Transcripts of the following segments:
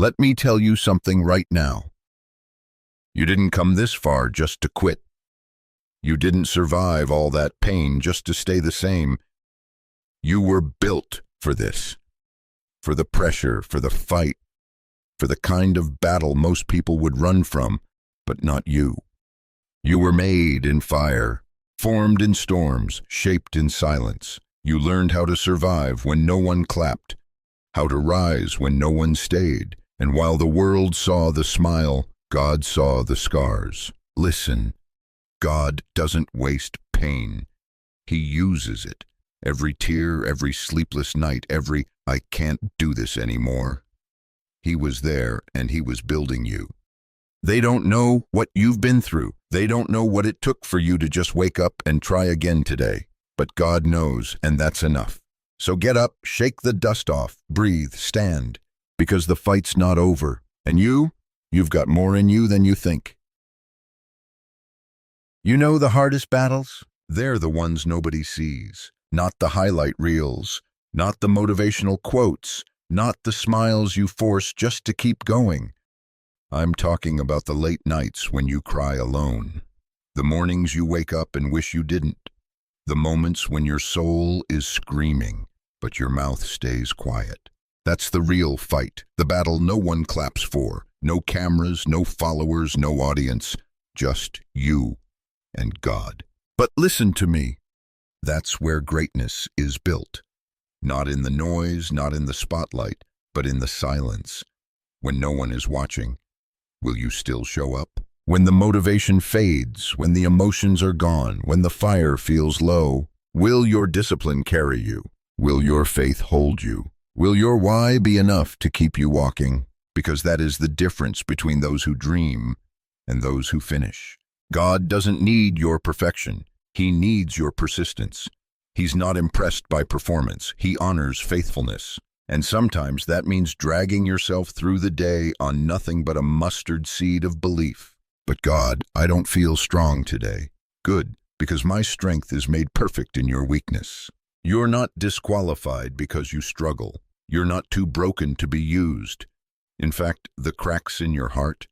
Let me tell you something right now. You didn't come this far just to quit. You didn't survive all that pain just to stay the same. You were built for this. For the pressure, for the fight, for the kind of battle most people would run from, but not you. You were made in fire, formed in storms, shaped in silence. You learned how to survive when no one clapped, how to rise when no one stayed, and while the world saw the smile, God saw the scars. Listen, God doesn't waste pain. He uses it. Every tear, every sleepless night, every "I can't do this anymore." He was there and he was building you. They don't know what you've been through. They don't know what it took for you to just wake up and try again today. But God knows, and that's enough. So get up, shake the dust off, breathe, stand, because the fight's not over. And you've got more in you than you think. You know the hardest battles? They're the ones nobody sees. Not the highlight reels, not the motivational quotes, not the smiles you force just to keep going. I'm talking about the late nights when you cry alone, the mornings you wake up and wish you didn't, the moments when your soul is screaming, but your mouth stays quiet. That's the real fight, the battle no one claps for, no cameras, no followers, no audience, just you and God. But listen to me. That's where greatness is built. Not in the noise, not in the spotlight, but in the silence. When no one is watching, will you still show up? When the motivation fades, when the emotions are gone, when the fire feels low, will your discipline carry you? Will your faith hold you? Will your why be enough to keep you walking? Because that is the difference between those who dream and those who finish. God doesn't need your perfection. He needs your persistence. He's not impressed by performance. He honors faithfulness. And sometimes that means dragging yourself through the day on nothing but a mustard seed of belief. But God, I don't feel strong today. Good, because my strength is made perfect in your weakness. You're not disqualified because you struggle. You're not too broken to be used. In fact, the cracks in your heart,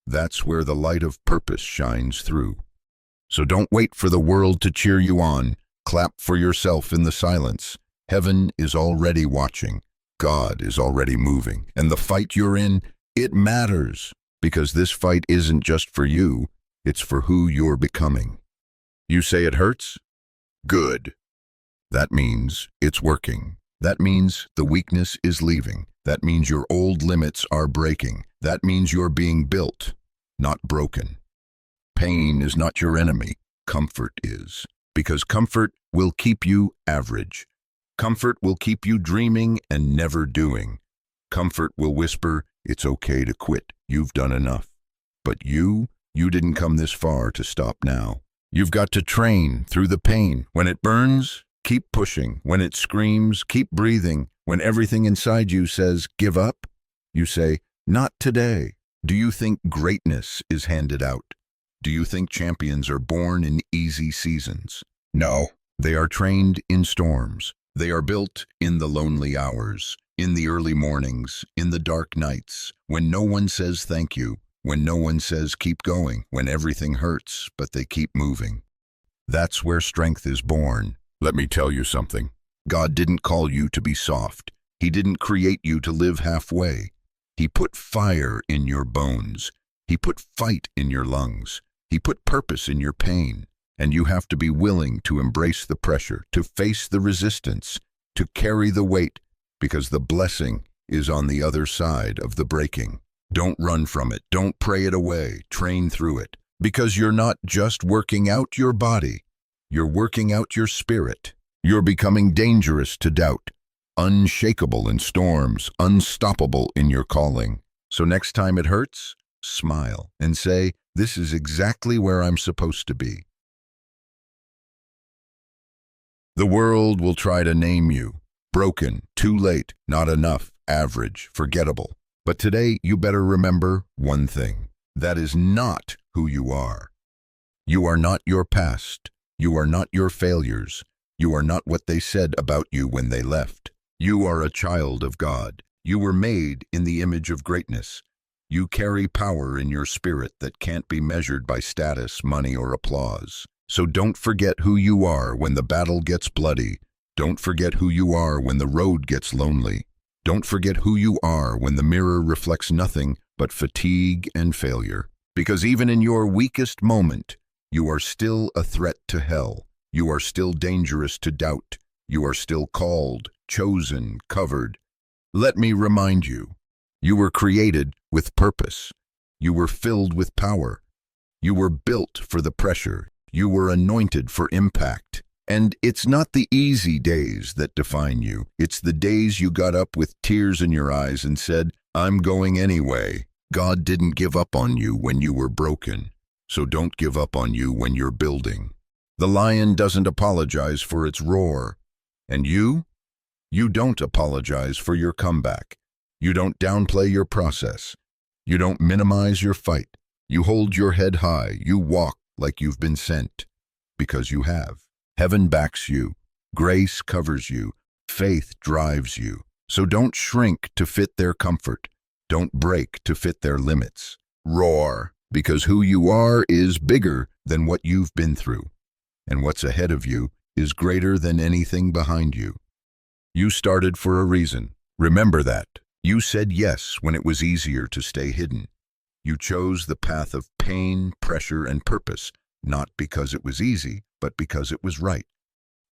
that's where the light of purpose shines through. So don't wait for the world to cheer you on. Clap for yourself in the silence. Heaven is already watching. God is already moving. And the fight you're in, it matters. Because this fight isn't just for you, it's for who you're becoming. You say it hurts? Good. That means it's working. That means the weakness is leaving. That means your old limits are breaking. That means you're being built, not broken. Pain is not your enemy. Comfort is. Because comfort will keep you average. Comfort will keep you dreaming and never doing. Comfort will whisper, it's okay to quit. You've done enough. But you didn't come this far to stop now. You've got to train through the pain. When it burns, keep pushing. When it screams, keep breathing. When everything inside you says, give up, you say, not today. Do you think greatness is handed out? Do you think champions are born in easy seasons? No, they are trained in storms. They are built in the lonely hours, in the early mornings, in the dark nights, when no one says thank you, when no one says keep going, when everything hurts, but they keep moving. That's where strength is born. Let me tell you something. God didn't call you to be soft. He didn't create you to live halfway. He put fire in your bones. He put fight in your lungs. He put purpose in your pain. And you have to be willing to embrace the pressure, to face the resistance, to carry the weight, because the blessing is on the other side of the breaking. Don't run from it. Don't pray it away. Train through it. Because you're not just working out your body. You're working out your spirit. You're becoming dangerous to doubt, unshakable in storms, unstoppable in your calling. So next time it hurts, smile and say, this is exactly where I'm supposed to be. The world will try to name you. Broken, too late, not enough, average, forgettable. But today you better remember one thing. That is not who you are. You are not your past. You are not your failures. You are not what they said about you when they left. You are a child of God. You were made in the image of greatness. You carry power in your spirit that can't be measured by status, money, or applause. So don't forget who you are when the battle gets bloody. Don't forget who you are when the road gets lonely. Don't forget who you are when the mirror reflects nothing but fatigue and failure. Because even in your weakest moment, you are still a threat to hell. You are still dangerous to doubt. You are still called, chosen, covered. Let me remind you, you were created with purpose. You were filled with power. You were built for the pressure. You were anointed for impact. And it's not the easy days that define you. It's the days you got up with tears in your eyes and said, "I'm going anyway." God didn't give up on you when you were broken. So don't give up on you when you're building. The lion doesn't apologize for its roar. And you don't apologize for your comeback. You don't downplay your process. You don't minimize your fight. You hold your head high. You walk like you've been sent. Because you have. Heaven backs you. Grace covers you. Faith drives you. So don't shrink to fit their comfort. Don't break to fit their limits. Roar, because who you are is bigger than what you've been through. And what's ahead of you is greater than anything behind you. You started for a reason. Remember that. You said yes when it was easier to stay hidden. You chose the path of pain, pressure, and purpose, not because it was easy, but because it was right.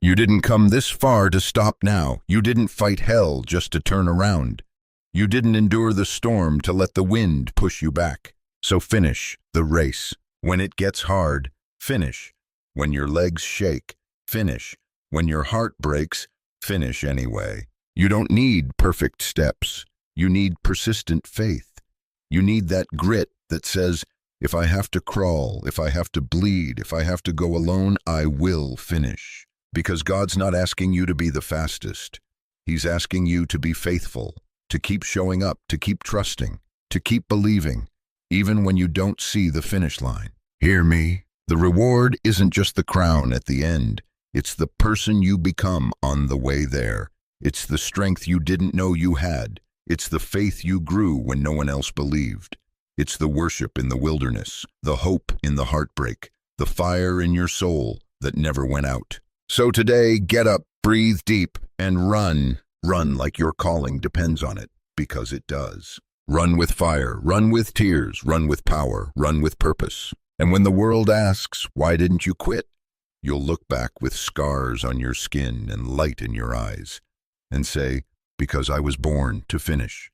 You didn't come this far to stop now. You didn't fight hell just to turn around. You didn't endure the storm to let the wind push you back. So finish the race. When it gets hard, finish. When your legs shake, finish. When your heart breaks, finish anyway. You don't need perfect steps. You need persistent faith. You need that grit that says, if I have to crawl, if I have to bleed, if I have to go alone, I will finish. Because God's not asking you to be the fastest. He's asking you to be faithful, to keep showing up, to keep trusting, to keep believing, even when you don't see the finish line. Hear me? The reward isn't just the crown at the end. It's the person you become on the way there. It's the strength you didn't know you had. It's the faith you grew when no one else believed. It's the worship in the wilderness, the hope in the heartbreak, the fire in your soul that never went out. So today, get up, breathe deep, and run. Run like your calling depends on it, because it does. Run with fire, run with tears, run with power, run with purpose. And when the world asks, why didn't you quit? You'll look back with scars on your skin and light in your eyes and say, because I was born to finish.